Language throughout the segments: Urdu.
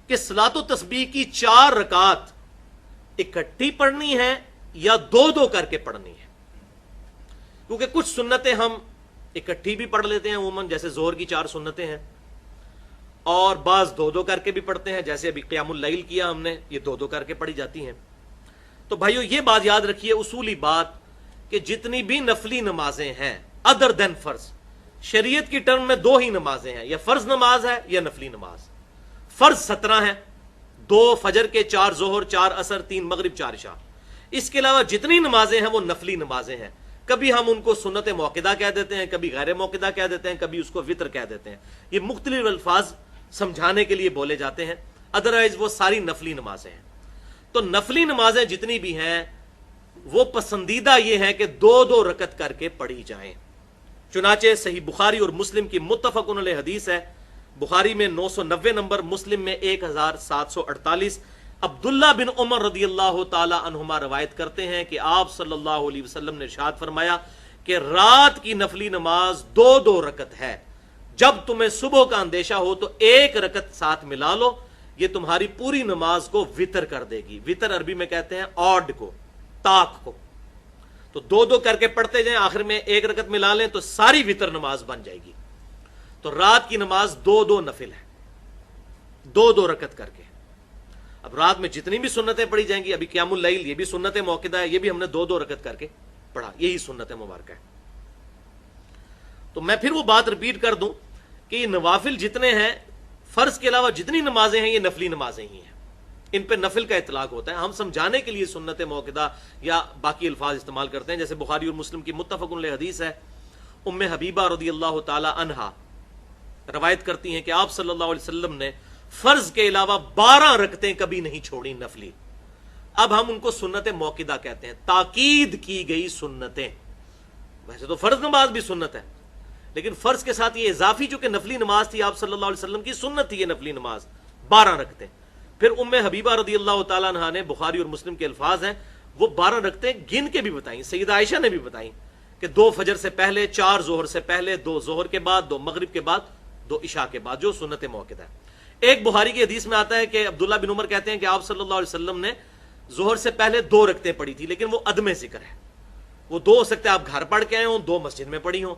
کہ صلاۃ و تسبیح کی 4 رکعت اکٹھی پڑھنی ہے یا دو دو کر کے پڑھنی ہے. کیونکہ کچھ سنتیں ہم اکٹھی بھی پڑھ لیتے ہیں عموماً، جیسے ظہر کی 4 سنتیں ہیں، اور بعض دو دو کر کے بھی پڑھتے ہیں، جیسے ابھی قیام اللیل کیا ہم نے، یہ دو دو کر کے پڑھی جاتی ہیں. تو بھائیو یہ بات یاد رکھیے، اصولی بات، کہ جتنی بھی نفلی نمازیں ہیں ادر دین فرض، شریعت کی ٹرم میں 2 ہی نمازیں ہیں، یا فرض نماز ہے یا نفلی نماز. فرض 17 ہیں، 2 فجر کے، 4 ظہر، 4 عصر، 3 مغرب، 4 عشاء. اس کے علاوہ جتنی نمازیں ہیں وہ نفلی نمازیں ہیں. کبھی ہم ان کو سنت موقدہ کہہ دیتے ہیں، کبھی غیر موقدہ کہہ دیتے ہیں، کبھی اس کو وطر کہہ دیتے ہیں. یہ مختلف الفاظ سمجھانے کے لیے بولے جاتے ہیں، ادروائز وہ ساری نفلی نمازیں ہیں. تو نفلی نمازیں جتنی بھی ہیں وہ پسندیدہ یہ ہے کہ 2 رکعت کر کے پڑھی جائیں. چنانچہ صحیح بخاری اور مسلم کی متفق علیہ حدیث ہے، بخاری میں 990 نمبر، مسلم میں 1748. عبداللہ بن عمر رضی اللہ تعالی عنہما روایت کرتے ہیں کہ آپ صلی اللہ علیہ وسلم نے ارشاد فرمایا کہ رات کی نفلی نماز 2 رکعت ہے. جب تمہیں صبح کا اندیشہ ہو تو 1 رکعت ساتھ ملا لو، یہ تمہاری پوری نماز کو وطر کر دے گی. وطر عربی میں کہتے ہیں آڈ کو، تاک کو. تو 2 کر کے پڑھتے جائیں، آخر میں 1 رکعت ملا لیں تو ساری وطر نماز بن جائے گی. تو رات کی نماز 2 نفل ہے، 2 رکعت کر کے. اب رات میں جتنی بھی سنتیں پڑھی جائیں گی، ابھی قیام اللیل یہ بھی سنت موقدہ ہے، یہ بھی ہم نے 2 رکعت کر کے پڑھا، یہی سنت مبارکہ ہے. تو میں پھر وہ بات ریپیٹ کر دوں کہ یہ نوافل جتنے ہیں، فرض کے علاوہ جتنی نمازیں ہیں یہ نفلی نمازیں ہی ہیں، ان پہ نفل کا اطلاق ہوتا ہے. ہم سمجھانے کے لیے سنت موقدہ یا باقی الفاظ استعمال کرتے ہیں، جیسے بخاری اور مسلم کی متفق علیہ حدیث ہے. ام حبیبہ رضی اللہ تعالی عنہا روایت کرتی ہیں کہ آپ صلی اللہ علیہ وسلم نے فرض کے علاوہ 12 رکعتیں کبھی نہیں چھوڑی نفلی. اب ہم ان کو سنت موقدہ کہتے ہیں، تاکید کی گئی سنتیں. ویسے تو فرض نماز بھی سنت ہے، لیکن فرض کے ساتھ یہ اضافی چونکہ نفلی نماز تھی، آپ صلی اللہ علیہ وسلم کی سنت تھی یہ نفلی نماز 12 رکعتیں. پھر ام حبیبہ رضی اللہ تعالیٰ عنہ نے، بخاری اور مسلم کے الفاظ ہیں، وہ 12 رکعتیں گن کے بھی بتائیں. سیدہ عائشہ نے بھی بتائیں کہ 2 فجر سے پہلے، 4 ظہر سے پہلے، 2 ظہر کے بعد، 2 مغرب کے بعد، 2 عشاء کے بعد، جو سنت موقدہ ہے. ایک بخاری کی حدیث میں آتا ہے کہ عبداللہ بن عمر کہتے ہیں کہ آپ صلی اللہ علیہ وسلم نے ظہر سے پہلے 2 رکعتیں پڑھی تھی، لیکن وہ عدم ذکر ہے. وہ 2 ہو سکتے ہیں آپ گھر پڑھ کے آئے ہوں، 2 مسجد میں پڑھی ہوں.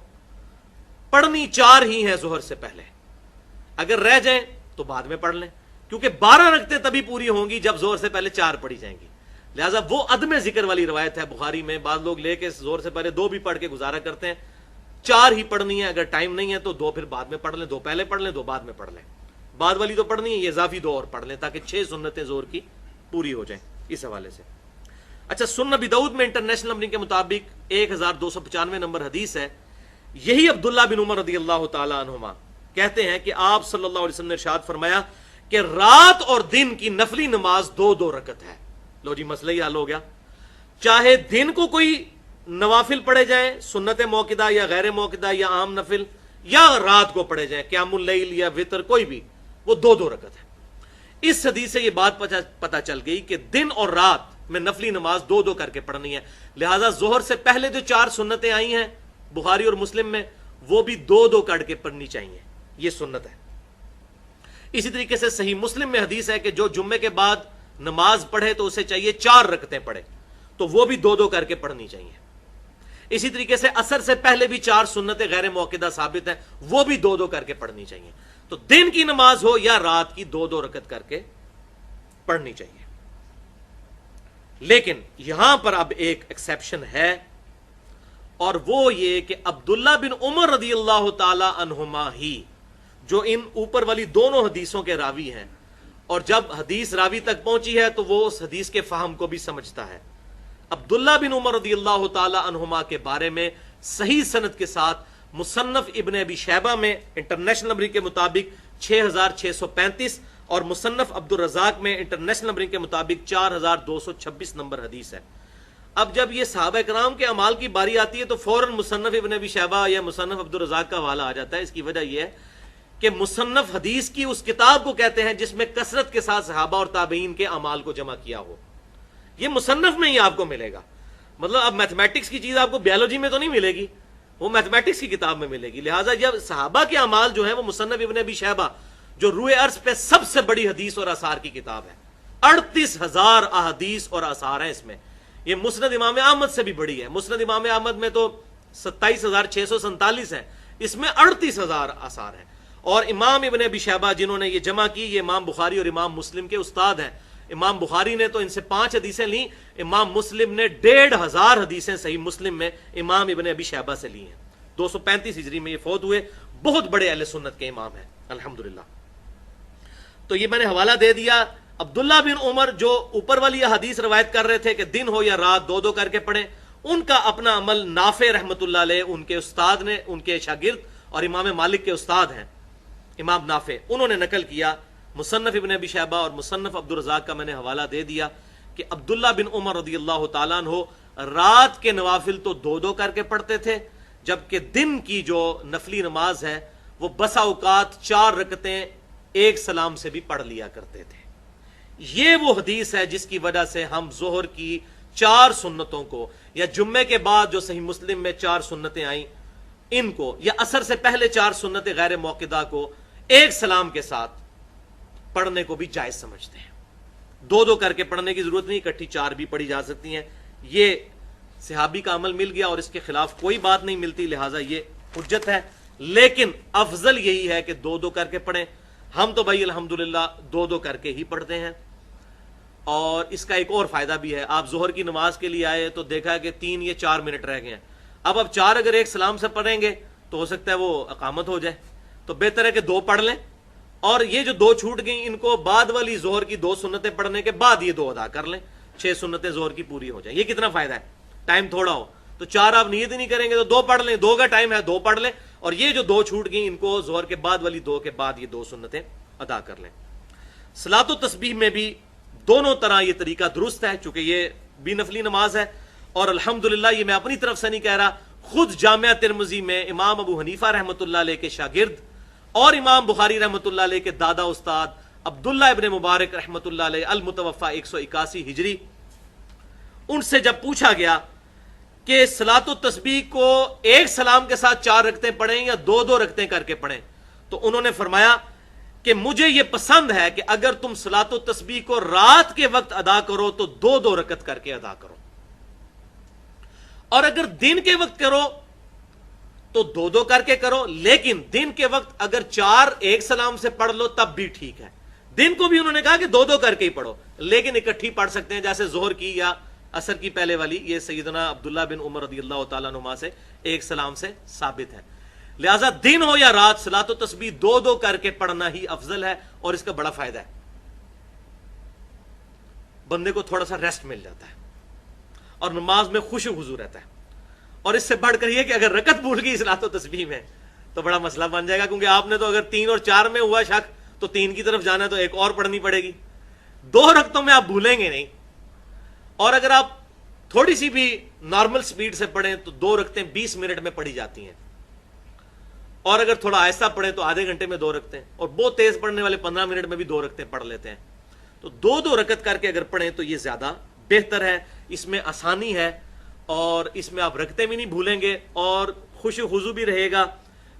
پڑھنی 4 ہی ہیں ظہر سے پہلے، اگر رہ جائیں تو بعد میں پڑھ لیں، کیونکہ 12 رکعتیں تبھی پوری ہوں گی جب ظہر سے پہلے 4 پڑھی جائیں گی. لہٰذا وہ عدم ذکر والی روایت ہے بخاری میں. بعض لوگ لے کے ظہر سے پہلے 2 بھی پڑھ کے گزارا کرتے ہیں. 4 ہی پڑھنی ہے، اگر ٹائم نہیں ہے تو 2 پھر بعد میں پڑھ لیں، 2 پہلے پڑھ لیں، 2 بعد میں پڑھ لیں. بعد والی تو پڑھنی ہے، یہ اضافی 2 اور پڑھ لیں تاکہ 6 سنتیں ظہر کی پوری ہو جائیں. اس حوالے سے اچھا، سنن ابی داؤد میں انٹرنیشنل نمبرنگ کے مطابق 1295 نمبر حدیث ہے. یہی عبداللہ بن عمر رضی اللہ تعالی عنہما کہتے ہیں کہ آپ صلی اللہ علیہ وسلم نے ارشاد فرمایا کہ رات اور دن کی نفلی نماز 2 رکعت ہے. لو جی، مسئلہ ہی حل ہو گیا. چاہے دن کو کوئی نوافل پڑھے جائیں، سنت موقدہ یا غیر موقدہ یا عام نفل، یا رات کو پڑھے جائیں قیام اللیل یا وطر، کوئی بھی، وہ 2 رکعت ہے. اس حدیث سے یہ بات پتہ چل گئی کہ دن اور رات میں نفلی نماز 2 کر کے پڑھنی ہے. لہٰذا ظہر سے پہلے جو 4 سنتیں آئی ہیں بخاری اور مسلم میں، وہ بھی 2 کر کے پڑھنی چاہیے، یہ سنت ہے. اسی طریقے سے صحیح مسلم میں حدیث ہے کہ جو جمعے کے بعد نماز پڑھے تو اسے چاہیے 4 رکعتیں پڑھے، تو وہ بھی 2 کر کے پڑھنی چاہیے. اسی طریقے سے عصر سے پہلے بھی 4 سنتیں غیر موقدہ ثابت ہیں، وہ بھی 2 کر کے پڑھنی چاہیے. تو دن کی نماز ہو یا رات کی 2 رکعت کر کے پڑھنی چاہیے. لیکن یہاں پر اب ایک ایکسیپشن ہے، اور وہ یہ کہ عبداللہ بن عمر رضی اللہ تعالی عنہما ہی جو ان اوپر والی دونوں حدیثوں کے راوی ہیں، اور جب حدیث راوی تک پہنچی ہے تو وہ اس حدیث کے فہم کو بھی سمجھتا ہے. عبداللہ بن عمر رضی اللہ تعالی عنہما کے بارے میں صحیح سند کے ساتھ مصنف ابن ابی شیبہ میں انٹرنیشنل نمبرنگ کے مطابق 6635 اور مصنف عبد الرزاق میں انٹرنیشنل نمبرنگ کے مطابق 4226 نمبر حدیث ہے. اب جب یہ صحابہ کرام کے اعمال کی باری آتی ہے تو فوراً مصنف ابن ابی شیبہ یا مصنف عبد الرزاق کا حوالہ آ جاتا ہے. اس کی وجہ یہ ہے کہ مصنف حدیث کی اس کتاب کو کہتے ہیں جس میں کثرت کے ساتھ صحابہ اور تابعین کے اعمال کو جمع کیا ہو. یہ مصنف میں ہی آپ کو ملے گا. مطلب اب میتھمیٹکس کی چیز آپ کو بیالوجی میں تو نہیں ملے گی، وہ میتھمیٹکس کی کتاب میں ملے گی. لہٰذا جب صحابہ کے اعمال جو ہیں وہ مصنف ابن ابی شیبہ جو روئے ارض پہ سب سے بڑی حدیث اور آثار کی کتاب ہے. 38,000 احادیث اور آثار ہیں اس میں. یہ مسند امام احمد سے بھی بڑی ہے. مسند امام احمد میں تو 27,647 ہے, اس میں 38,000 آثار ہیں. اور امام ابن ابی شیبہ جنہوں نے یہ جمع کی, یہ امام بخاری اور امام مسلم کے استاد ہیں. امام بخاری نے تو ان سے 5 حدیثیں لیں, امام مسلم نے 1,500 حدیثیں صحیح مسلم میں امام ابن ابی شیبہ سے لی ہیں. 235 ہجری میں یہ فوت ہوئے, بہت بڑے اہل سنت کے امام ہیں الحمدللہ. تو یہ میں نے حوالہ دے دیا. عبداللہ بن عمر جو اوپر والی حدیث روایت کر رہے تھے کہ دن ہو یا رات 2 کر کے پڑھیں, ان کا اپنا عمل نافع رحمۃ اللہ علیہ, ان کے استاد نے, ان کے شاگرد اور امام مالک کے استاد ہیں امام نافع, انہوں نے نقل کیا. مصنف ابن ابی شیبہ اور مصنف عبد الرزاق کا میں نے حوالہ دے دیا کہ عبداللہ بن عمر رضی اللہ تعالیٰ عنہ رات کے نوافل تو 2 کر کے پڑھتے تھے, جبکہ دن کی جو نفلی نماز ہے وہ بسا اوقات 4 رکعتیں 1 سلام سے بھی پڑھ لیا کرتے تھے. یہ وہ حدیث ہے جس کی وجہ سے ہم ظہر کی 4 سنتوں کو, یا جمعے کے بعد جو صحیح مسلم میں 4 سنتیں آئیں ان کو, یا عصر سے پہلے 4 سنتیں غیر موقدہ کو 1 سلام کے ساتھ پڑھنے کو بھی جائز سمجھتے ہیں. 2 کر کے پڑھنے کی ضرورت نہیں, اکٹھی 4 بھی پڑھی جا سکتی ہیں. یہ صحابی کا عمل مل گیا اور اس کے خلاف کوئی بات نہیں ملتی, لہٰذا یہ حجت ہے. لیکن افضل یہی ہے کہ 2 کر کے پڑھیں. ہم تو بھائی الحمدللہ 2 کر کے ہی پڑھتے ہیں. اور اس کا ایک اور فائدہ بھی ہے, آپ ظہر کی نماز کے لیے آئے تو دیکھا کہ 3 یا 4 منٹ رہ گئے ہیں. اب 4 اگر 1 سلام سے پڑھیں گے تو ہو سکتا ہے وہ اقامت ہو جائے, تو بہتر ہے کہ 2 پڑھ لیں, اور یہ جو 2 چھوٹ گئیں ان کو بعد والی ظہر کی 2 سنتیں پڑھنے کے بعد یہ 2 ادا کر لیں, 6 سنتیں ظہر کی پوری ہو جائیں. یہ کتنا فائدہ ہے, ٹائم تھوڑا ہو تو 4 آپ نیت نہیں کریں گے تو 2 پڑھ لیں, 2 کا ٹائم ہے 2 پڑھ لیں, اور یہ جو 2 چھوٹ گئیں ان کو ظہر کے بعد والی 2 کے بعد یہ 2 سنتیں ادا کر لیں. صلاۃ و تسبیح میں بھی دونوں طرح یہ طریقہ درست ہے, چونکہ یہ بھی نفلی نماز ہے. اور الحمدللہ یہ میں اپنی طرف سے نہیں کہہ رہا, خود جامعہ ترمذی میں امام ابو حنیفہ رحمۃ اللہ علیہ کے شاگرد اور امام بخاری رحمۃ اللہ علیہ کے دادا استاد عبداللہ ابن مبارک رحمۃ اللہ علیہ المتوفى 181 ہجری, ان سے جب پوچھا گیا کہ صلاۃ و تسبیح کو 1 سلام کے ساتھ 4 رکعتیں پڑھیں یا 2 رکعتیں کر کے پڑھیں, تو انہوں نے فرمایا کہ مجھے یہ پسند ہے کہ اگر تم صلاۃ و تسبیح کو رات کے وقت ادا کرو تو 2 رکعت کر کے ادا کرو, اور اگر دن کے وقت کرو تو 2 کر کے کرو. لیکن دن کے وقت اگر 4 1 سلام سے پڑھ لو تب بھی ٹھیک ہے. دن کو بھی انہوں نے کہا کہ 2 کر کے ہی پڑھو, لیکن اکٹھی پڑھ سکتے ہیں جیسے ظہر کی یا عصر کی پہلے والی. یہ سیدنا عبداللہ بن عمر رضی اللہ تعالیٰ عنہما سے 1 سلام سے ثابت ہے. لہٰذا دن ہو یا رات صلاۃ و تسبیح 2 کر کے پڑھنا ہی افضل ہے, اور اس کا بڑا فائدہ ہے, بندے کو تھوڑا سا ریسٹ مل جاتا ہے اور نماز میں خوش و خضوع رہتا ہے. اور اس سے بڑھ کر یہ کہ اگر رکعت بھول گئی صلاۃ و تسبیح میں تو بڑا مسئلہ بن جائے گا, کیونکہ آپ نے تو اگر 3 اور 4 میں ہوا شک تو 3 کی طرف جانا ہے تو ایک اور پڑھنی پڑے گی. 2 رکعتوں میں آپ بھولیں گے نہیں, اور اگر آپ تھوڑی سی بھی نارمل سپیڈ سے پڑھیں تو 2 رکعتیں 20 منٹ میں پڑھی جاتی ہیں, اور اگر تھوڑا آہستہ پڑھیں تو آدھے گھنٹے میں 2 رکعتیں, اور بہت تیز پڑھنے والے 15 منٹ میں بھی 2 رکعتیں پڑھ لیتے ہیں. تو 2 رکعت کر کے اگر پڑھیں تو یہ زیادہ بہتر ہے, اس میں آسانی ہے, اور اس میں آپ رکعتیں بھی نہیں بھولیں گے, اور خوش و خضوع بھی رہے گا.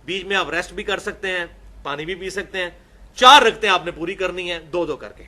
بیچ میں آپ ریسٹ بھی کر سکتے ہیں, پانی بھی پی سکتے ہیں. 4 رکعتیں آپ نے پوری کرنی ہیں 2 کر کے.